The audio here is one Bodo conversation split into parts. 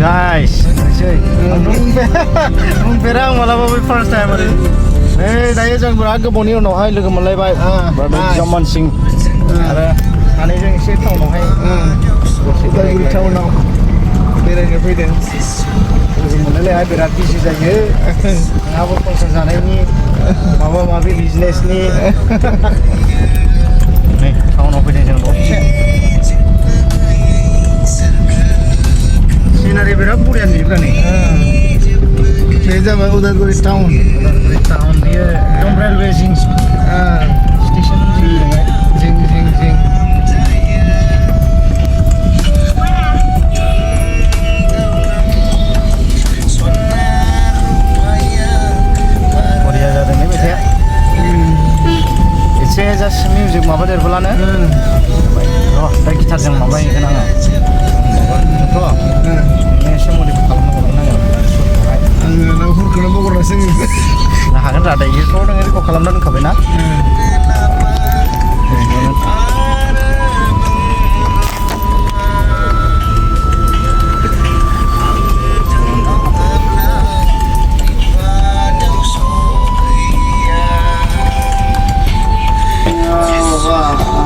guys. Numpera malah bawa first time ada. Daya jangan beraga boni orang hai lagi malai baik. Berada zaman sing. Ada ane jangan isi tahu orang hai. Kita guru tahu orang. Berada berada. Malai hai berarti sih saja. Apa pun sesuatu ini. Mama mabi business ni. Nih, tahu orang berada jangan lupa. Scenery berat bukan ni kan ni. Saya dah udah dari town. Dari town dia, Dom Railway Sing. Station Sing. Oh dia ada ni betul. Itu just music maba dari bulan ni. Oh, tak gitar yang maba ini kan ana. Betul. Ini semua dipakai orang orang. Nah, hur kenapa kau rasa ni? Nah, kan ada ini kau orang ini kau kalam dan kau benar.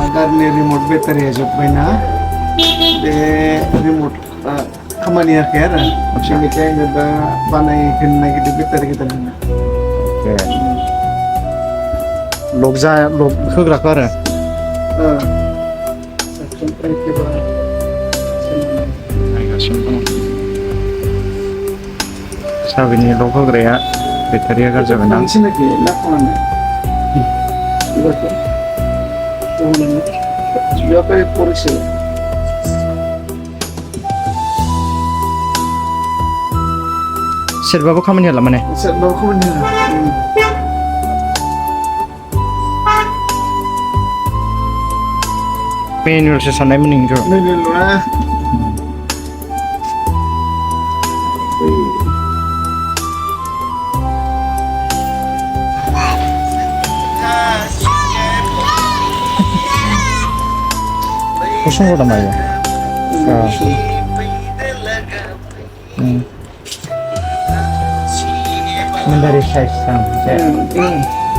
Agar ni remote better ya job benar. De remote kamani akhir. Macam kita yang ada banai kena kita better kita ni. Okay. Log kerja kara. Sampai ke bawah. Ayah semua. Sabi ni log kerja better ya kerja benar. Macam ni ke lakukan. Betul. Tuhan. Siapa yang polisi? Serba apa kamu ni lah mana? Serba apa kamu ni lah. Manual sesuatu ni juga. Manual lah. Kosong kau dah main? Dari size sang,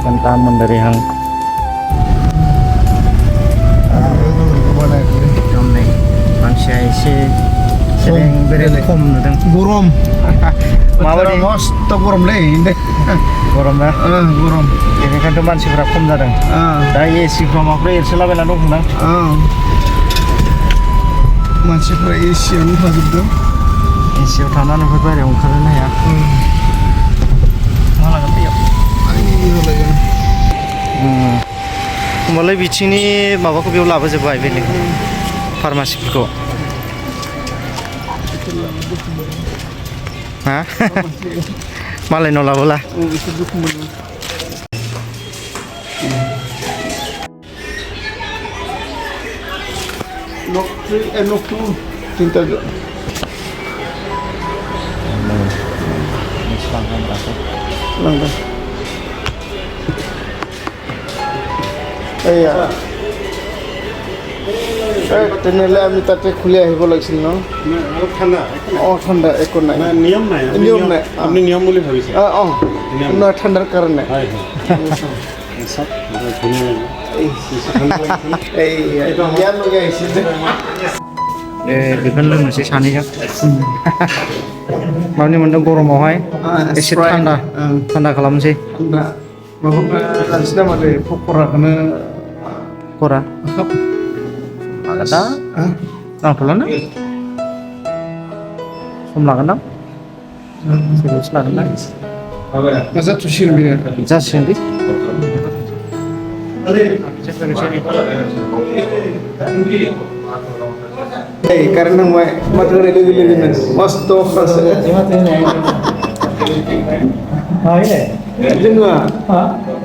tentang dari hang. Kami manusia isi sering berkom nudang. Gurom. Mawar most gurom leh ini. Gurom dah. Gurom. Ini kan teman si berkom nudang. Dah isi from apa ini selalu lalu nudang. Masih isi yang apa tu? Isi utama nak berapa yang kerana ya. Mulai bici ni, maba ko biar laba jebay beli farmasi ko. Hah? Malay no laba lah. Nok 3 and nok 2 tinta jo. Langkah. Iya. Tenela kami tadi kuliah boleh sini, no? Oh, thanda, ekor naik. Niam naik. Niam naik. Amni niam boleh habis. Oh, na thanda karena. Sab, ada dunia. Niam lagi sini. Bukan lagi masih sani ya. Mau ni mendeng korom awai. Isi thanda kalam sih. Thanda. Bapak kan sudah ada pokora kena. Kora. Ada? Nang pulang nak? Semula kena? Serius lah kena. Masa tu sih ni? Jas sih. Hey, karena macam ni lagi mast tu fast. Ah ini? Jenga.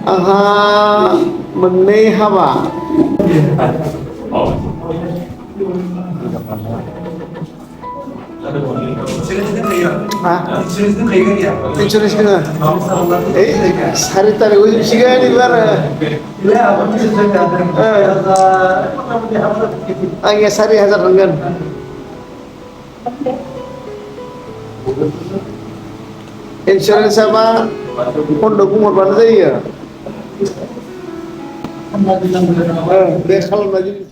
Aha, menehaba. Insurance kena. Hari tadi uji siapa ni bar? Angin sari 1000 ringgit. Insurance sama pondok umur mana saja? Best kalau lagi.